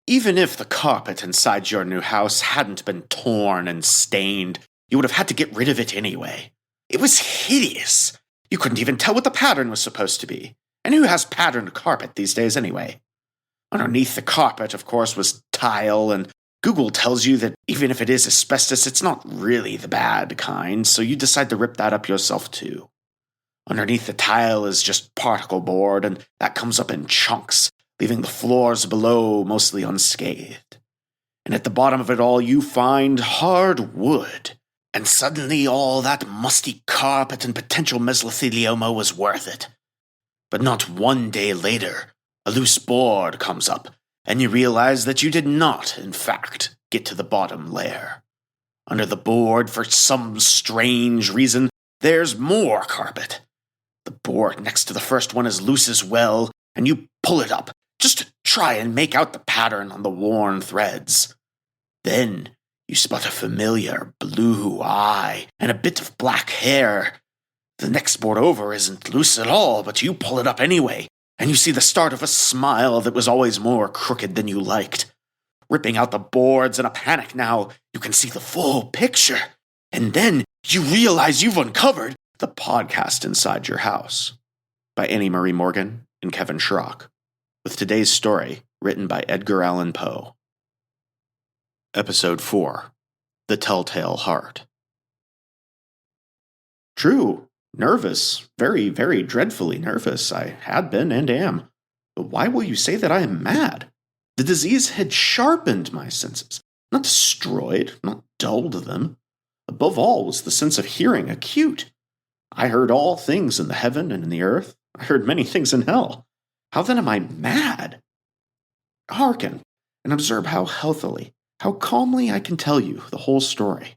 Even if the carpet inside your new house hadn't been torn and stained, you would have had to get rid of it anyway. It was hideous. You couldn't even tell what the pattern was supposed to be. And who has patterned carpet these days anyway? Underneath the carpet, of course, was tile, and Google tells you that even if it is asbestos, it's not really the bad kind, so you decide to rip that up yourself too. Underneath the tile is just particle board, and that comes up in chunks, leaving the floors below mostly unscathed. And at the bottom of it all, you find hard wood. And suddenly all that musty carpet and potential mesothelioma was worth it. But not one day later, a loose board comes up, and you realize that you did not, in fact, get to the bottom layer. Under the board, for some strange reason, there's more carpet. The board next to the first one is loose as well, and you pull it up, just to try and make out the pattern on the worn threads. Then you spot a familiar blue eye and a bit of black hair. The next board over isn't loose at all, but you pull it up anyway, and you see the start of a smile that was always more crooked than you liked. Ripping out the boards in a panic now, you can see the full picture. And then you realize you've uncovered the podcast inside your house. By Annie Marie Morgan and Kevin Schrock. With today's story written by Edgar Allan Poe. Episode 4. The Telltale Heart. True. Nervous. Very, very dreadfully nervous. I had been and am. But why will you say that I am mad? The disease had sharpened my senses, not destroyed, not dulled them. Above all was the sense of hearing acute. I heard all things in the heaven and in the earth. I heard many things in hell. How then am I mad? Hearken, and observe how healthily, how calmly I can tell you the whole story.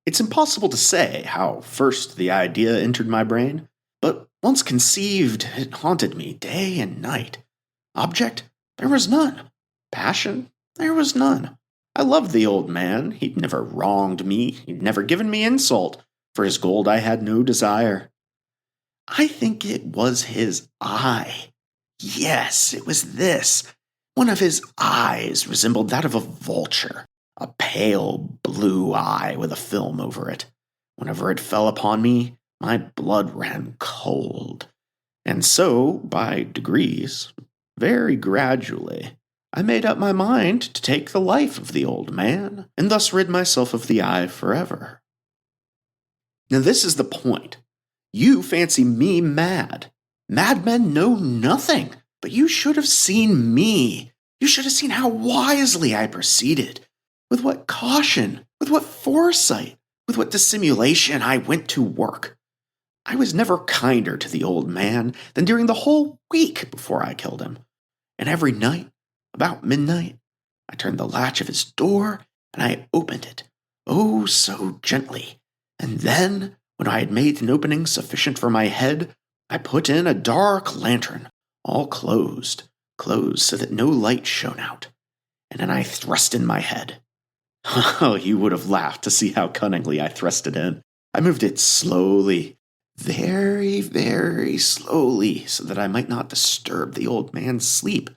It's impossible to say how first the idea entered my brain, but once conceived, it haunted me day and night. Object? There was none. Passion? There was none. I loved the old man. He'd never wronged me. He'd never given me insult. For his gold I had no desire. I think it was his eye. Yes, it was this. One of his eyes resembled that of a vulture, a pale blue eye with a film over it. Whenever it fell upon me, my blood ran cold. And so, by degrees, very gradually, I made up my mind to take the life of the old man, and thus rid myself of the eye forever. Now this is the point. You fancy me mad. Madmen know nothing, but you should have seen me. You should have seen how wisely I proceeded, with what caution, with what foresight, with what dissimulation I went to work. I was never kinder to the old man than during the whole week before I killed him. And every night, about midnight, I turned the latch of his door and I opened it, oh so gently. And then, when I had made an opening sufficient for my head, I put in a dark lantern, all closed so that no light shone out. And then I thrust in my head. Oh, you would have laughed to see how cunningly I thrust it in. I moved it slowly, very, very slowly, so that I might not disturb the old man's sleep.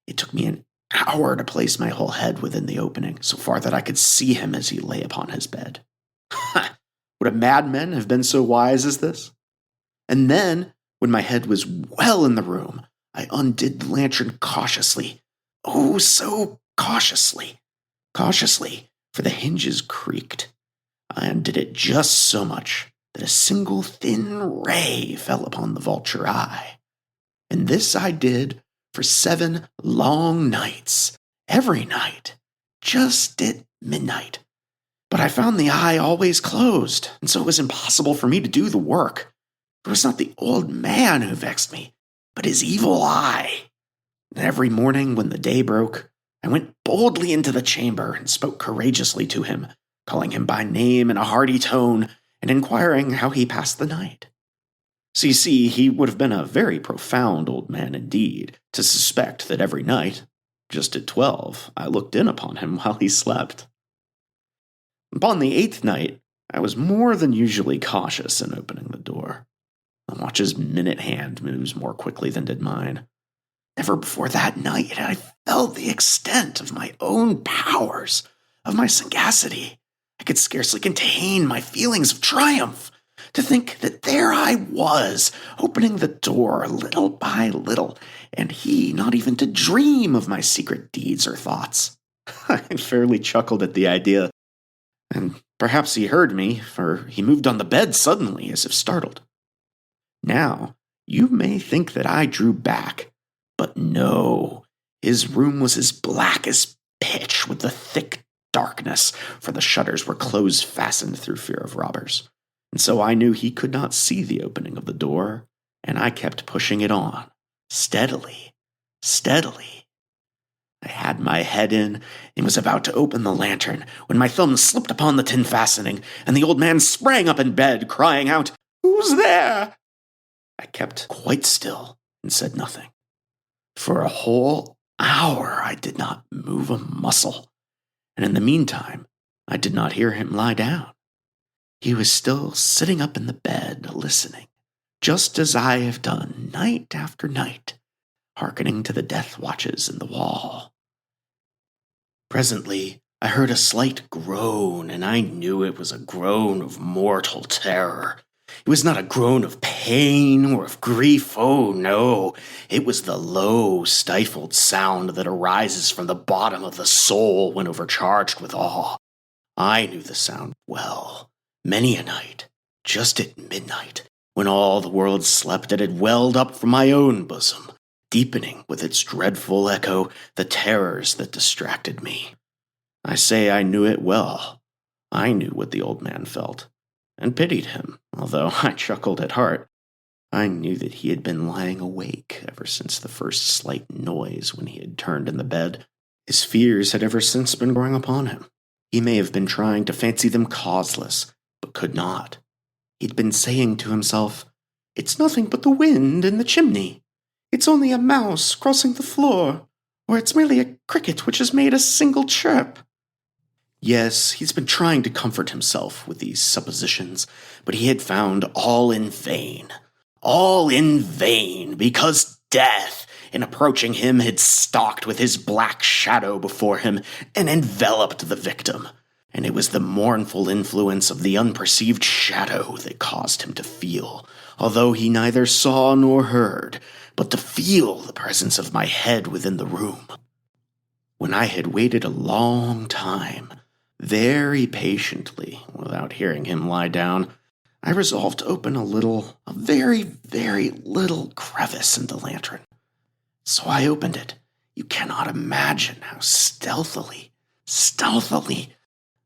It took me an hour to place my whole head within the opening, so far that I could see him as he lay upon his bed. Would a madman have been so wise as this? And then, when my head was well in the room, I undid the lantern cautiously. Oh, so cautiously. Cautiously, for the hinges creaked. I undid it just so much that a single thin ray fell upon the vulture eye. And this I did for 7 long nights, every night, just at midnight. But I found the eye always closed, and so it was impossible for me to do the work. It was not the old man who vexed me, but his evil eye. And every morning when the day broke, I went boldly into the chamber and spoke courageously to him, calling him by name in a hearty tone, and inquiring how he passed the night. So you see, he would have been a very profound old man indeed, to suspect that every night, just at 12, I looked in upon him while he slept. Upon the 8th night, I was more than usually cautious in opening the door. The watch's minute hand moves more quickly than did mine. Never before that night had I felt the extent of my own powers, of my sagacity. I could scarcely contain my feelings of triumph. To think that there I was, opening the door little by little, and he not even to dream of my secret deeds or thoughts. I fairly chuckled at the idea, and perhaps he heard me, for he moved on the bed suddenly as if startled. Now, you may think that I drew back, but no, his room was as black as pitch with the thick darkness, for the shutters were close fastened through fear of robbers. And so I knew he could not see the opening of the door, and I kept pushing it on, steadily, steadily. I had my head in and was about to open the lantern when my thumb slipped upon the tin fastening, and the old man sprang up in bed, crying out, "Who's there?" I kept quite still and said nothing. For a whole hour I did not move a muscle, and in the meantime I did not hear him lie down. He was still sitting up in the bed, listening, just as I have done night after night, hearkening to the death watches in the wall. Presently, I heard a slight groan, and I knew it was a groan of mortal terror. It was not a groan of pain or of grief, oh no, it was the low, stifled sound that arises from the bottom of the soul when overcharged with awe. I knew the sound well. Many a night, just at midnight, when all the world slept, it had welled up from my own bosom, deepening with its dreadful echo the terrors that distracted me. I say I knew it well. I knew what the old man felt, and pitied him, although I chuckled at heart. I knew that he had been lying awake ever since the first slight noise when he had turned in the bed. His fears had ever since been growing upon him. He may have been trying to fancy them causeless, but could not. He'd been saying to himself, "It's nothing but the wind in the chimney. It's only a mouse crossing the floor, or it's merely a cricket which has made a single chirp." Yes, he's been trying to comfort himself with these suppositions, but he had found all in vain. All in vain, because death, in approaching him, had stalked with his black shadow before him and enveloped the victim. And it was the mournful influence of the unperceived shadow that caused him to feel, although he neither saw nor heard, but to feel the presence of my head within the room. When I had waited a long time, very patiently, without hearing him lie down, I resolved to open a very, very little crevice in the lantern. So I opened it. You cannot imagine how stealthily,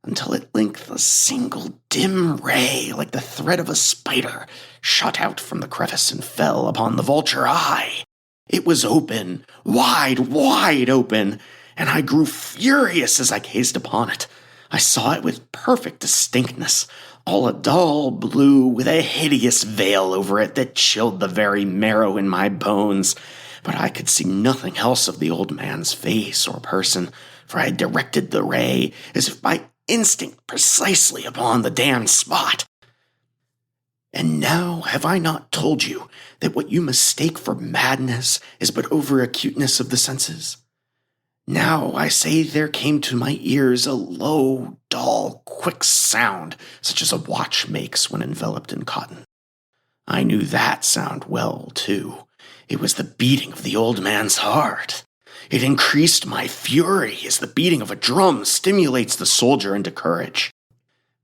until at length a single dim ray, like the thread of a spider, shot out from the crevice and fell upon the vulture eye. It was open, wide open, and I grew furious as I gazed upon it. I saw it with perfect distinctness, all a dull blue with a hideous veil over it that chilled the very marrow in my bones. But I could see nothing else of the old man's face or person, for I had directed the ray, as if by instinct, precisely upon the damned spot. And now have I not told you that what you mistake for madness is but over-acuteness of the senses? Now I say there came to my ears a low, dull, quick sound, such as a watch makes when enveloped in cotton. I knew that sound well, too. It was the beating of the old man's heart. It increased my fury as the beating of a drum stimulates the soldier into courage.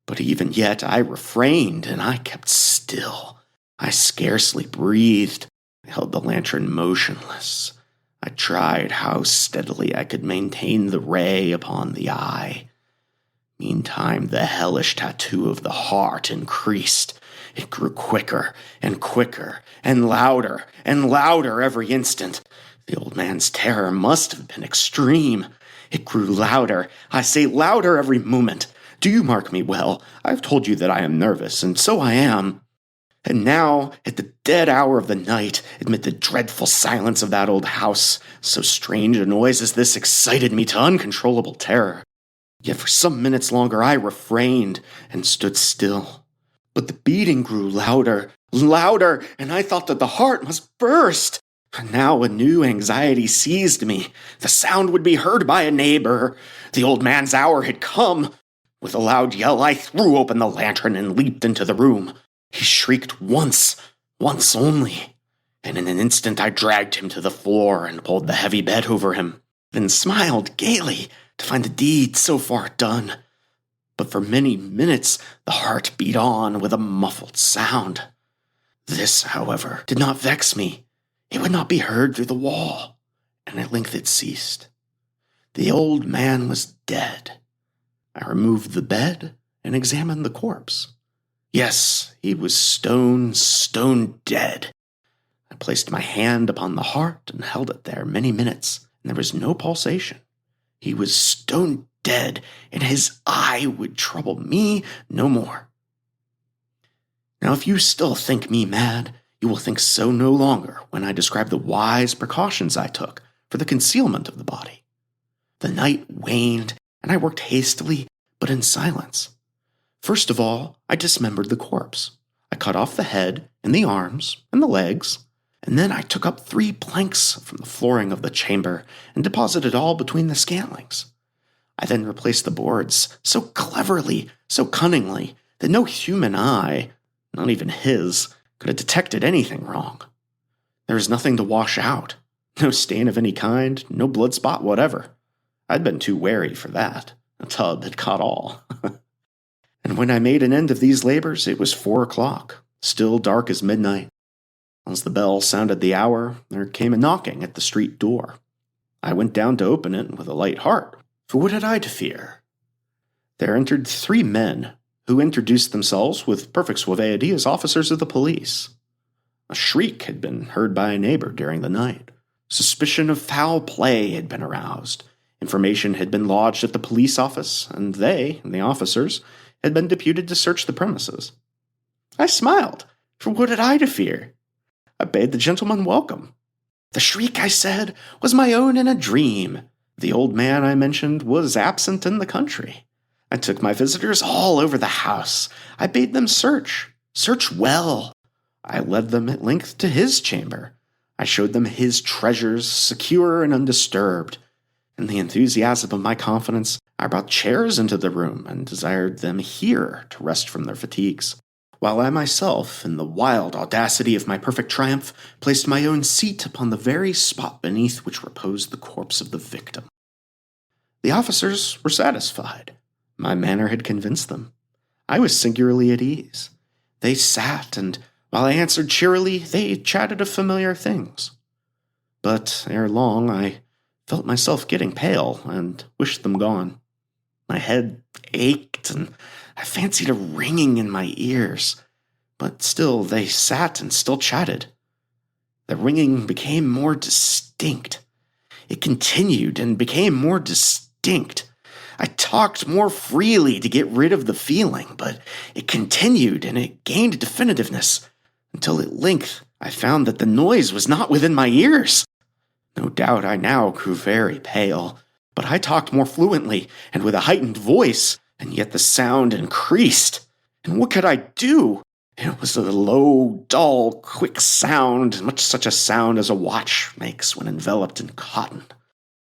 But even yet I refrained, and I kept still. I scarcely breathed. I held the lantern motionless. I tried how steadily I could maintain the ray upon the eye. Meantime, the hellish tattoo of the heart increased. It grew quicker and quicker, and louder every instant. The old man's terror must have been extreme. It grew louder, I say louder every moment. Do you mark me well? I've told you that I am nervous, and so I am. And now, at the dead hour of the night, amid the dreadful silence of that old house, so strange a noise as this excited me to uncontrollable terror. Yet for some minutes longer I refrained and stood still. But the beating grew louder, and I thought that the heart must burst. Now a new anxiety seized me. The sound would be heard by a neighbor. The old man's hour had come. With a loud yell, I threw open the lantern and leaped into the room. He shrieked once only, and in an instant I dragged him to the floor and pulled the heavy bed over him, then smiled gaily to find the deed so far done. But for many minutes the heart beat on with a muffled sound. This, however, did not vex me. It would not be heard through the wall, and at length it ceased. The old man was dead. I removed the bed and examined the corpse. Yes, he was stone dead. I placed my hand upon the heart and held it there many minutes, and there was no pulsation. He was stone dead, and his eye would trouble me no more. Now, if you still think me mad, you will think so no longer when I describe the wise precautions I took for the concealment of the body. The night waned, and I worked hastily, but in silence. First of all, I dismembered the corpse. I cut off the head and the arms and the legs, and then I took up 3 planks from the flooring of the chamber and deposited all between the scantlings. I then replaced the boards so cleverly, so cunningly, that no human eye, not even his, could have detected anything wrong. There was nothing to wash out, no stain of any kind, no blood spot whatever. I'd been too wary for that. The tub had caught all. And when I made an end of these labors, it was 4 o'clock, still dark as midnight. As the bell sounded the hour, there came a knocking at the street door. I went down to open it with a light heart, for what had I to fear? There entered 3 men, who introduced themselves with perfect suavity as officers of the police. A shriek had been heard by a neighbor during the night. Suspicion of foul play had been aroused. Information had been lodged at the police office, and they, the officers, had been deputed to search the premises. I smiled, for what had I to fear? I bade the gentleman welcome. The shriek, I said, was my own in a dream. The old man I mentioned was absent in the country. I took my visitors all over the house. I bade them search well. I led them at length to his chamber. I showed them his treasures, secure and undisturbed. In the enthusiasm of my confidence, I brought chairs into the room and desired them here to rest from their fatigues, while I myself, in the wild audacity of my perfect triumph, placed my own seat upon the very spot beneath which reposed the corpse of the victim. The officers were satisfied. My manner had convinced them. I was singularly at ease. They sat, and while I answered cheerily, they chatted of familiar things. But ere long, I felt myself getting pale and wished them gone. My head ached, and I fancied a ringing in my ears. But still they sat and still chatted. The ringing became more distinct. It continued and became more distinct. I talked more freely to get rid of the feeling, but it continued and it gained definitiveness, until at length I found that the noise was not within my ears. No doubt I now grew very pale, but I talked more fluently and with a heightened voice, and yet the sound increased. And what could I do? It was a low, dull, quick sound, much such a sound as a watch makes when enveloped in cotton.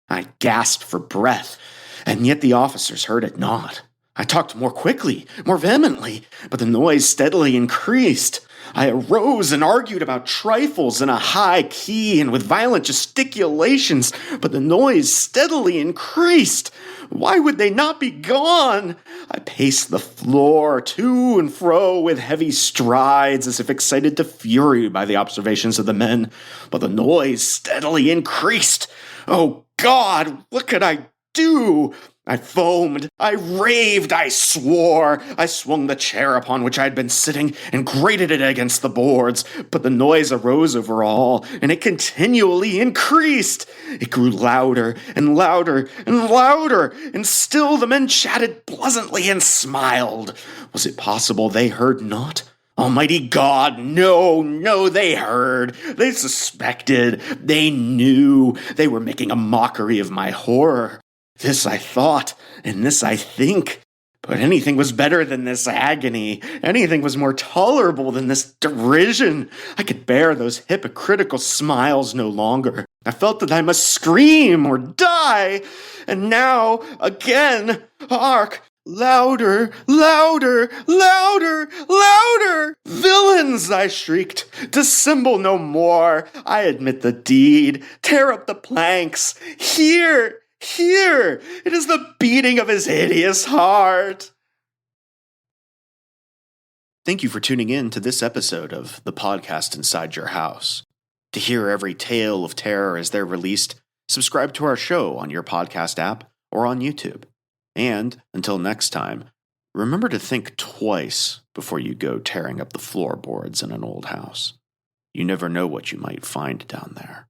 I gasped for breath, and yet the officers heard it not. I talked more quickly, more vehemently, but the noise steadily increased. I arose and argued about trifles in a high key and with violent gesticulations, but the noise steadily increased. Why would they not be gone? I paced the floor to and fro with heavy strides, as if excited to fury by the observations of the men, but the noise steadily increased. Oh God, what could I do? I foamed, I raved, I swore. I swung the chair upon which I had been sitting and grated it against the boards, but the noise arose over all, and it continually increased. It grew louder and louder and louder, and still the men chatted pleasantly and smiled. Was it possible they heard not? Almighty God, no, they heard, they suspected, they knew, they were making a mockery of my horror. This I thought, and this I think. But anything was better than this agony. Anything was more tolerable than this derision. I could bear those hypocritical smiles no longer. I felt that I must scream or die. And now, again, hark! Louder, louder, louder, louder! Villains, I shrieked. Dissemble no more. I admit the deed. Tear up the planks. Here! Here! It is the beating of his hideous heart! Thank you for tuning in to this episode of the podcast Inside Your House. To hear every tale of terror as they're released, subscribe to our show on your podcast app or on YouTube. And until next time, remember to think twice before you go tearing up the floorboards in an old house. You never know what you might find down there.